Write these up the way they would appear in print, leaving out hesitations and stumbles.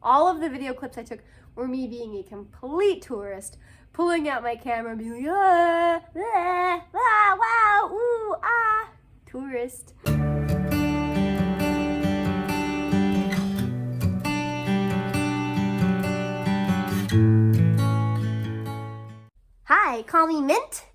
all of the video clips I took were me being a complete tourist, pulling out my camera and being like, ah, ah, ah, wow, ooh, ah, tourist. Hi, call me Mint.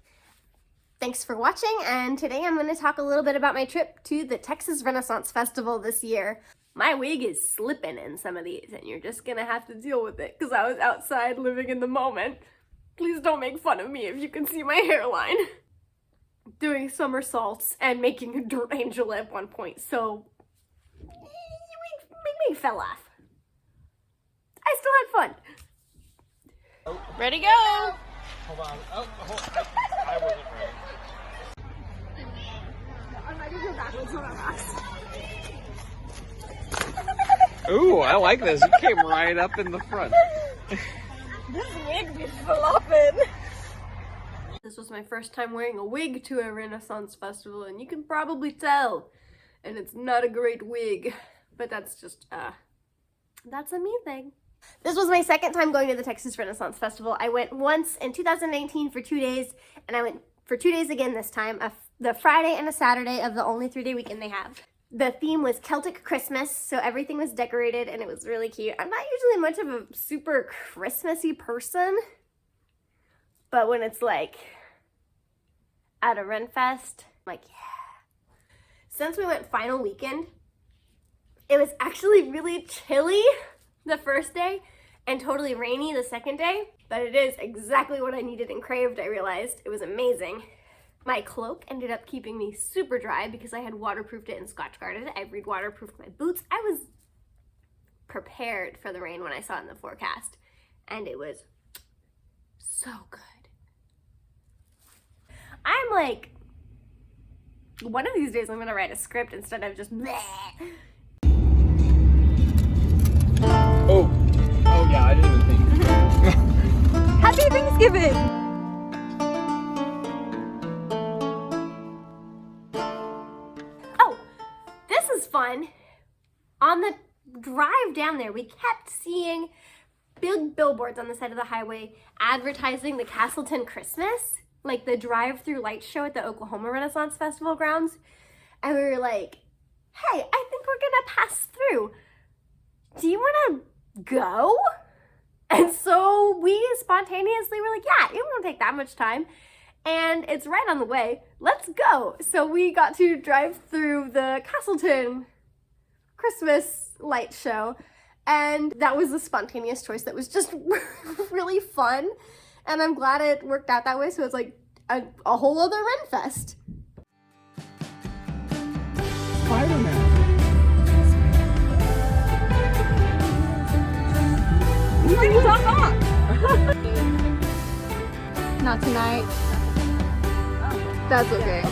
Thanks for watching, and today I'm going to talk a little bit about my trip to the Texas Renaissance Festival this year. My wig is slipping in some of these, and you're just going to have to deal with it because I was outside living in the moment. Please don't make fun of me if you can see my hairline. Doing somersaults and making a dirt angel at one point, so my wig fell off. I still had fun. Ready, go! Hold on. Oh, I wasn't ready. I'm not gonna go backwards on our rocks. Ooh, I like this. You came right up in the front. This wig be flopping. This was my first time wearing a wig to a Renaissance festival, and you can probably tell. And it's not a great wig, but that's just, that's a me thing. This was my second time going to the Texas Renaissance Festival. I went once in 2019 for 2 days, and I went for 2 days again this time, the Friday and a Saturday of the only 3-day weekend they have. The theme was Celtic Christmas, so everything was decorated, and it was really cute. I'm not usually much of a super Christmassy person, but when it's like at a Renfest, I'm like, yeah. Since we went final weekend, it was actually really chilly the first day and totally rainy the second day, but it is exactly what I needed and craved. I realized it was amazing. My cloak ended up keeping me super dry because I had waterproofed it and Scotch guarded it. I re-waterproofed my boots. I was prepared for the rain when I saw it in the forecast, and it was so good. I'm like, one of these days I'm gonna write a script instead of just bleh. Oh yeah, I didn't even think. Happy Thanksgiving! Oh, this is fun. On the drive down there, we kept seeing big billboards on the side of the highway advertising the Castleton Christmas, like the drive-through light show at the Oklahoma Renaissance Festival grounds. And we were like, hey, I think we're gonna pass through. Do you wanna go? And so we spontaneously were like, yeah, it won't take that much time. And it's right on the way. Let's go. So we got to drive through the Castleton Christmas light show. And that was a spontaneous choice that was just really fun. And I'm glad it worked out that way. So it's like a whole other Renfest. Spider-Man. Not tonight. That's okay.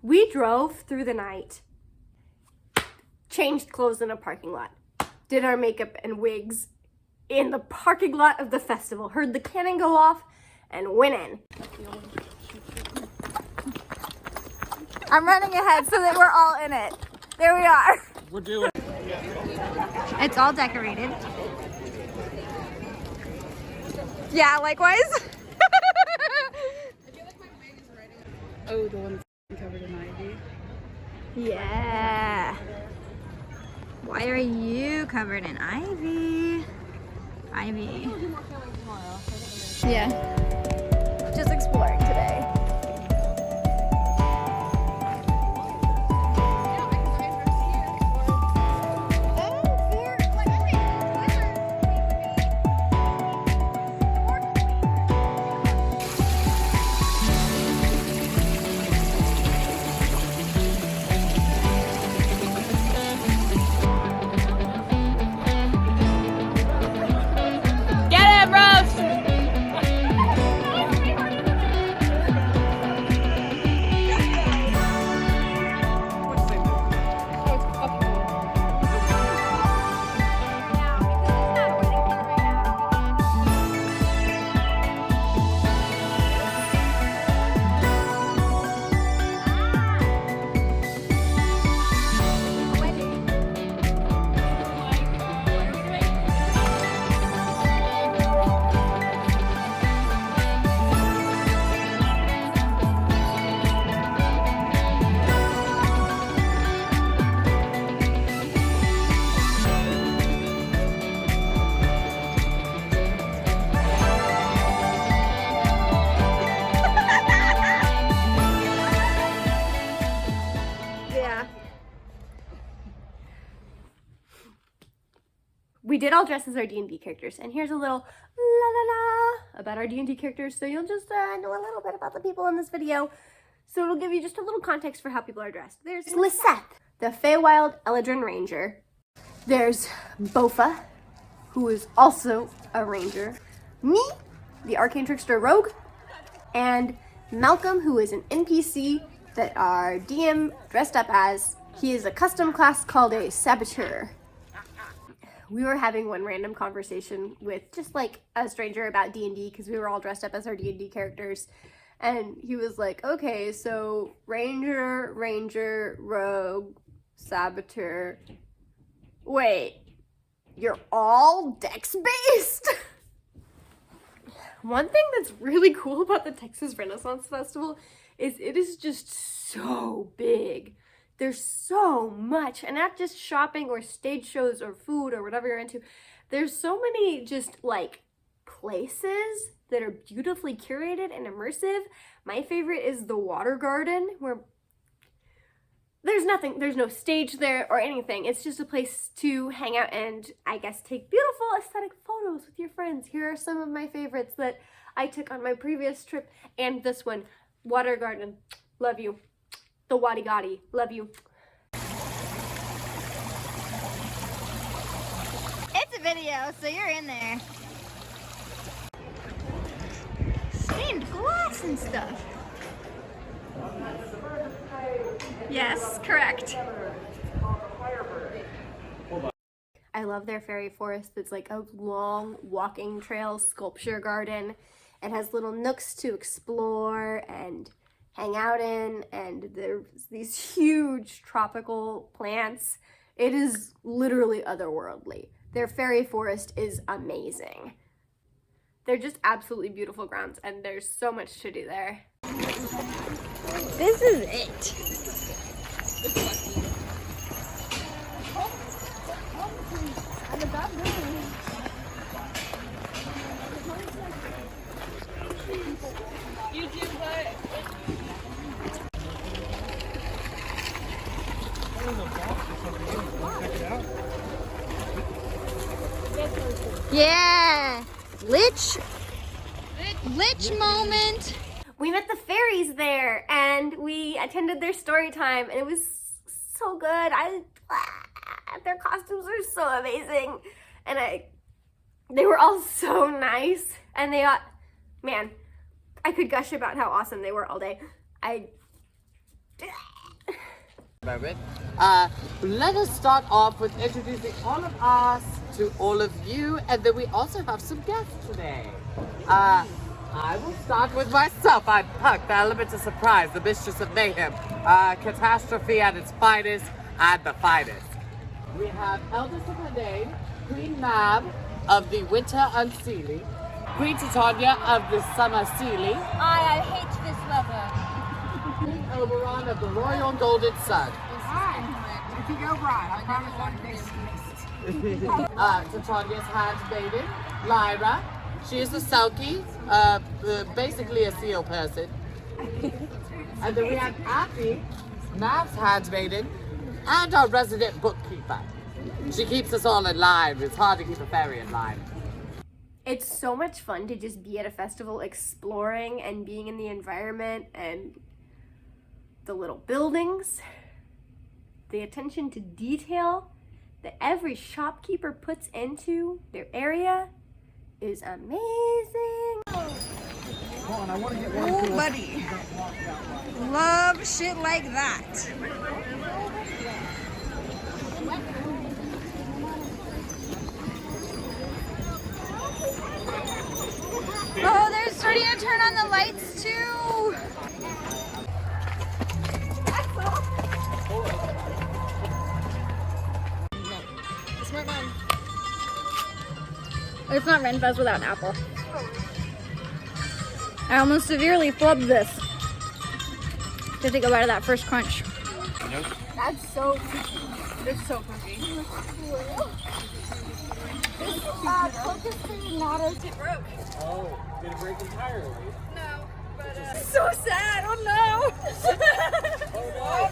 We drove through the night, changed clothes in a parking lot, did our makeup and wigs in the parking lot of the festival, heard the cannon go off, and went in. I'm running ahead so that we're all in it. There we are. We're doing it. It's all decorated. Yeah, likewise. I feel like my wig is ready. Oh, the one that's covered in ivy. Yeah. Why are you covered in ivy? Ivy. Yeah. Just exploring today. we did all dress as our D&D characters, and here's a little la la la about our D&D characters, so you'll just know a little bit about the people in this video. So it'll give you just a little context for how people are dressed. There's Lisette, the Feywild Eladrin Ranger. There's Bofa, who is also a ranger. Me, the Arcane Trickster Rogue, and Malcolm, who is an NPC that our DM dressed up as. He is a custom class called a Saboteur. We were having one random conversation with just like a stranger about D&D because we were all dressed up as our D&D characters. And he was like, okay, so Ranger, Rogue, Saboteur. Wait, you're all Dex-based? One thing that's really cool about the Texas Renaissance Festival is it is just so big. There's so much, and not just shopping or stage shows or food or whatever you're into. There's so many just like places that are beautifully curated and immersive. My favorite is the Water Garden, where there's no stage there or anything. It's just a place to hang out and I guess take beautiful aesthetic photos with your friends. Here are some of my favorites that I took on my previous trip, and this one, Water Garden, love you. The Wadi Gotti, love you. It's a video, so you're in there. Stained glass and stuff. Yes, correct. I love their fairy forest. It's like a long walking trail sculpture garden. It has little nooks to explore and hang out in, and there's these huge tropical plants. It is literally otherworldly. Their fairy forest is amazing. They're just absolutely beautiful grounds, and there's so much to do there. This is it. Yeah, Lich moment. We met the fairies there, and we attended their story time, and it was so good. Their costumes are so amazing, and they were all so nice, and man, I could gush about how awesome they were all day. Let us start off with introducing all of us to all of you, and then we also have some guests today. I will start with myself. I'm Puck, the element of surprise, the mistress of mayhem, catastrophe at its finest and the finest. We have eldest of her name, Queen Mab of the Winter Unseelie, Queen Titania of the Summer Seelie, I hate this lover. Queen Oberon of the Royal Golden Sun. If you go right, I promise I'm next. Titania's handmaiden, Lyra. She is a Selkie, basically a seal person. And then we have Appy, Mav's handmaiden, and our resident bookkeeper. She keeps us all in line. It's hard to keep a fairy in line. It's so much fun to just be at a festival exploring and being in the environment and the little buildings, the attention to detail that every shopkeeper puts into their area is amazing. Oh, buddy. Love shit like that. Oh, they're starting to turn on the lights too. Smart mom. It's not Renfest without an apple. I almost severely flubbed this. Just take a bite of that first crunch. Nope. That's so cookie. It's so cookie. This focus not as it broke. Oh, did it break entirely? No, but so sad. Oh no. Oh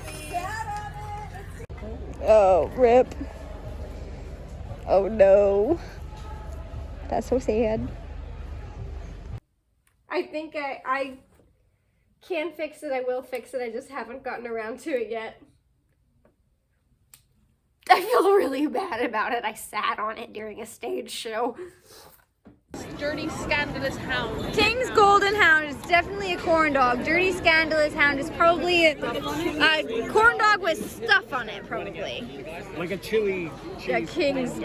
no. Oh, rip. Oh no. That's so sad. I think I can fix it. I will fix it. I just haven't gotten around to it yet. I feel really bad about it. I sat on it during a stage show. Dirty, scandalous hound. King's Golden Hound is definitely a corn dog. Dirty, scandalous hound is probably a corn dog with stuff on it, probably. Like a chili cheese. Yeah, King's.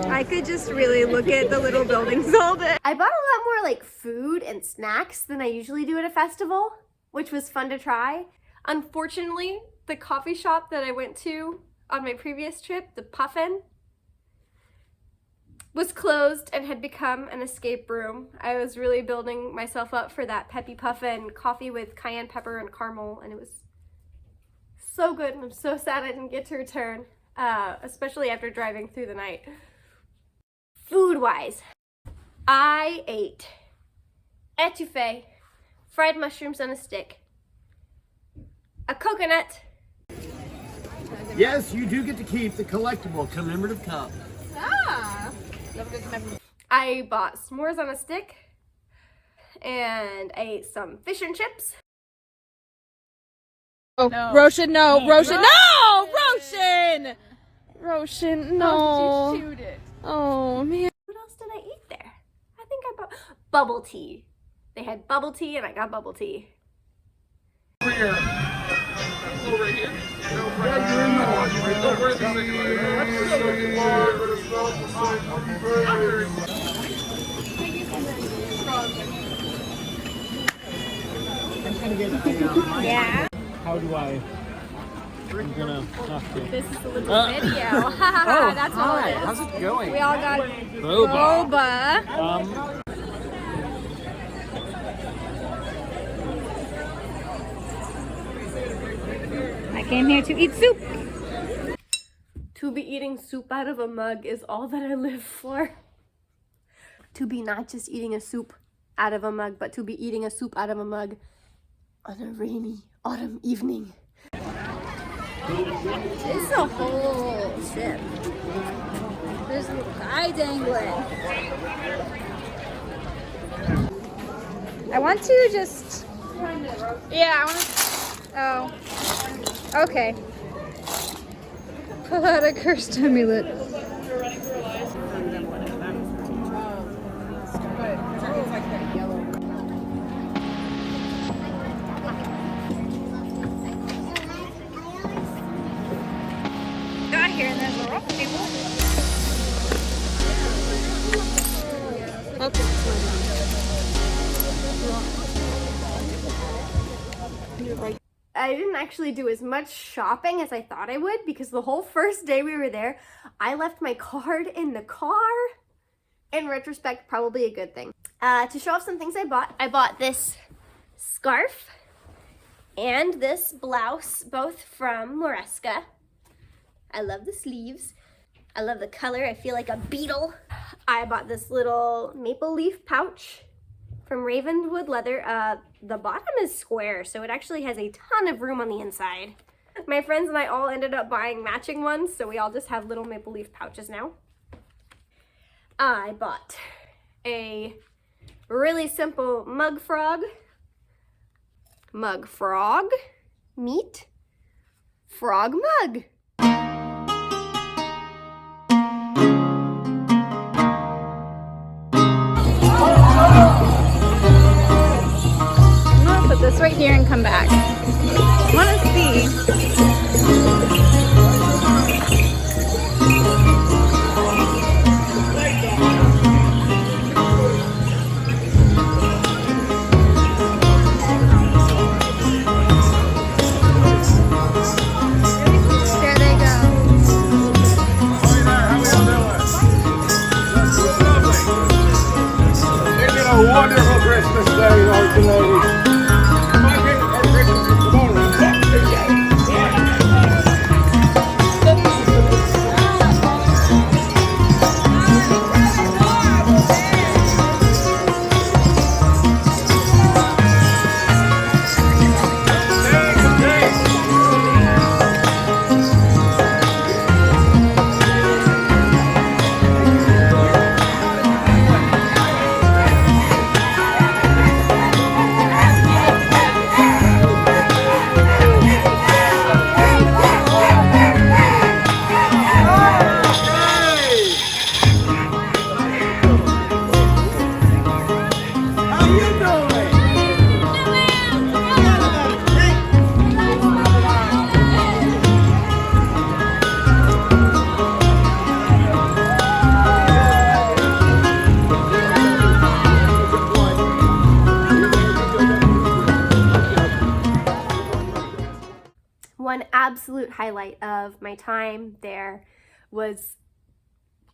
I could just really look at the little buildings all day. I bought a lot more like food and snacks than I usually do at a festival, which was fun to try. Unfortunately, the coffee shop that I went to on my previous trip, the Puffin, was closed and had become an escape room. I was really building myself up for that Peppy Puffin coffee with cayenne pepper and caramel, and it was so good, and I'm so sad I didn't get to return, especially after driving through the night. Food-wise, I ate etouffee, fried mushrooms on a stick, a coconut. Yes, you do get to keep the collectible commemorative cup. I bought s'mores on a stick and ate some fish and chips. Oh, no. Roshan, no! Roshan, no! Roshan! Roshan, no! How did you shoot it? Oh, man. What else did I eat there? I think I bought bubble tea. They had bubble tea and I got bubble tea. Over here. Over here. Yeah, you're in the Yeah. How do I? I'm gonna have to. This is a little video. Haha, that's all it is. How's it going? We all got Boba. I came here to eat soup. To be eating soup out of a mug is all that I live for. To be not just eating a soup out of a mug, but to be eating a soup out of a mug on a rainy autumn evening. It's a whole ship. There's a little guy dangling. I want to just... Yeah, I want to... Oh. Okay. Pull out a cursed amulet. Got here and there's a rock table. I didn't actually do as much shopping as I thought I would because the whole first day we were there, I left my card in the car. In retrospect, probably a good thing. To show off some things I bought this scarf and this blouse, both from Moresca. I love the sleeves. I love the color. I feel like a beetle. I bought this little maple leaf pouch from Ravenwood Leather. The bottom is square, so it actually has a ton of room on the inside. My friends and I all ended up buying matching ones, so we all just have little maple leaf pouches now. I bought a really simple mug frog. Mug frog. Meet frog mug. I'm gonna put this right here and come back. I want to see. There they go. It's been a wonderful Christmas day, ladies. One absolute highlight of my time there was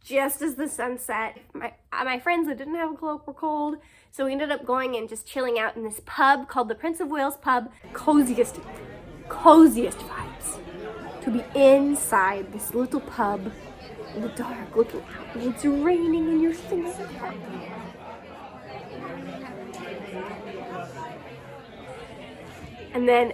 just as the sun set. My friends that didn't have a cloak were cold, so we ended up going and just chilling out in this pub called the Prince of Wales pub. Coziest vibes to be inside this little pub in the dark looking out, and it's raining and you're singing. And then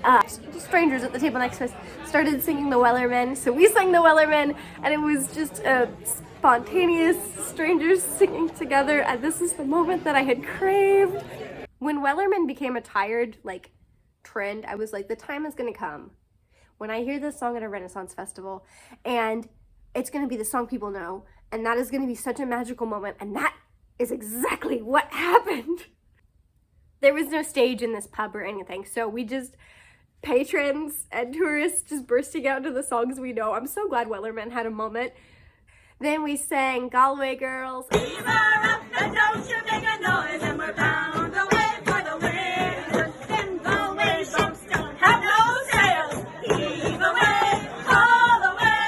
strangers at the table next to us started singing the Wellerman, so we sang the Wellerman, and it was just a spontaneous strangers singing together, and this is the moment that I had craved. When Wellerman became a tired trend, I was like, the time is gonna come when I hear this song at a Renaissance festival, and it's gonna be the song people know, and that is gonna be such a magical moment, and that is exactly what happened. There was no stage in this pub or anything, so we just, patrons and tourists just bursting out into the songs we know. I'm so glad Wellerman had a moment. Then we sang Galway Girls. Fever up and don't you make a noise, and we're bound away for the wind. In Galway ships don't have no sails. Heave away, haul away,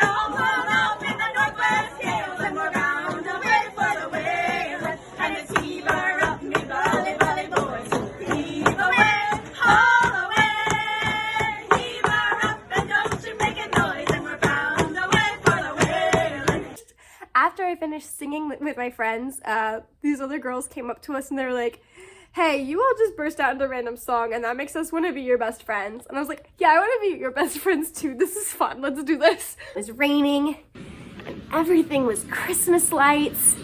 all pull out in the northwest gales, and we're bound away for the wind. And it's heave up, me bally, bally boys. Heave away, haul away, heave up and don't you make a noise, and we're bound away for the wind. After I finished singing with my friends, these other girls came up to us and they were like, hey, you all just burst out into a random song and that makes us want to be your best friends. And I was like, yeah, I want to be your best friends too. This is fun. Let's do this. It was raining and everything was Christmas lights,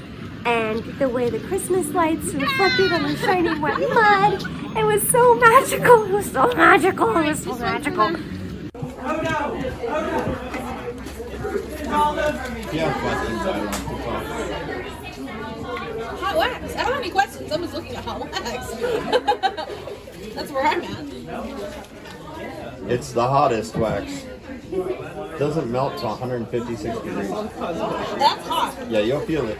and the way the Christmas lights reflected on the shiny wet mud, it was so magical. It was so magical. It was so magical. Yeah, but inside on Hot wax. I don't have any questions. I'm just looking at hot wax. That's where I'm at. It's the hottest wax. Doesn't melt to 156 degrees. That's hot. Yeah, you'll feel it.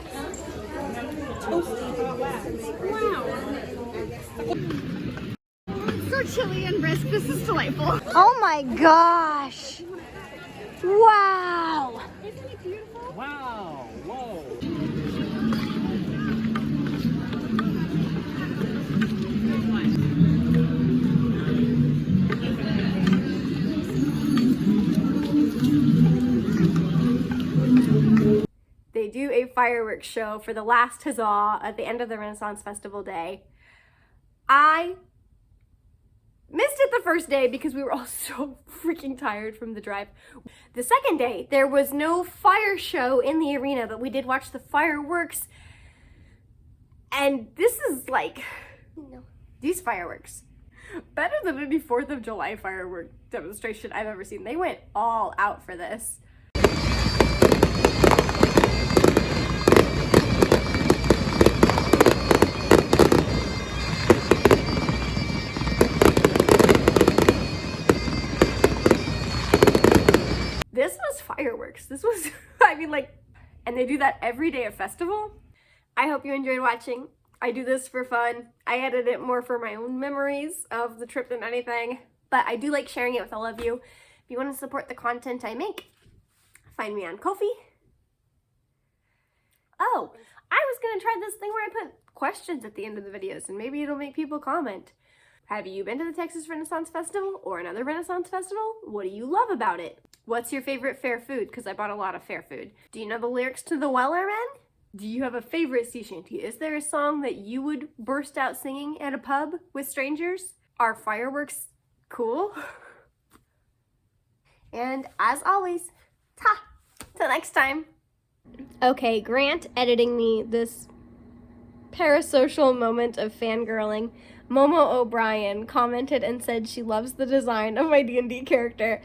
So chilly and brisk. This is delightful. Oh my gosh. Wow. Isn't it beautiful? Wow, whoa. They do a fireworks show for the last huzzah at the end of the Renaissance Festival day. I missed it the first day because we were all so freaking tired from the drive. The second day, there was no fire show in the arena, but we did watch the fireworks. And this is like, these fireworks, better than any 4th of July firework demonstration I've ever seen. They went all out for this. This was fireworks. This was, I mean, and they do that every day of festival. I hope you enjoyed watching. I do this for fun. I edit it more for my own memories of the trip than anything, but I do like sharing it with all of you. If you want to support the content I make, find me on Ko-fi. Oh, I was gonna try this thing where I put questions at the end of the videos and maybe it'll make people comment. Have you been to the Texas Renaissance Festival or another Renaissance Festival? What do you love about it? What's your favorite fair food? Because I bought a lot of fair food. Do you know the lyrics to the Wellerman? Do you have a favorite sea shanty? Is there a song that you would burst out singing at a pub with strangers? Are fireworks cool? And as always, till next time. Okay, Grant editing me this parasocial moment of fangirling. Momo O'Brien commented and said she loves the design of my D&D character.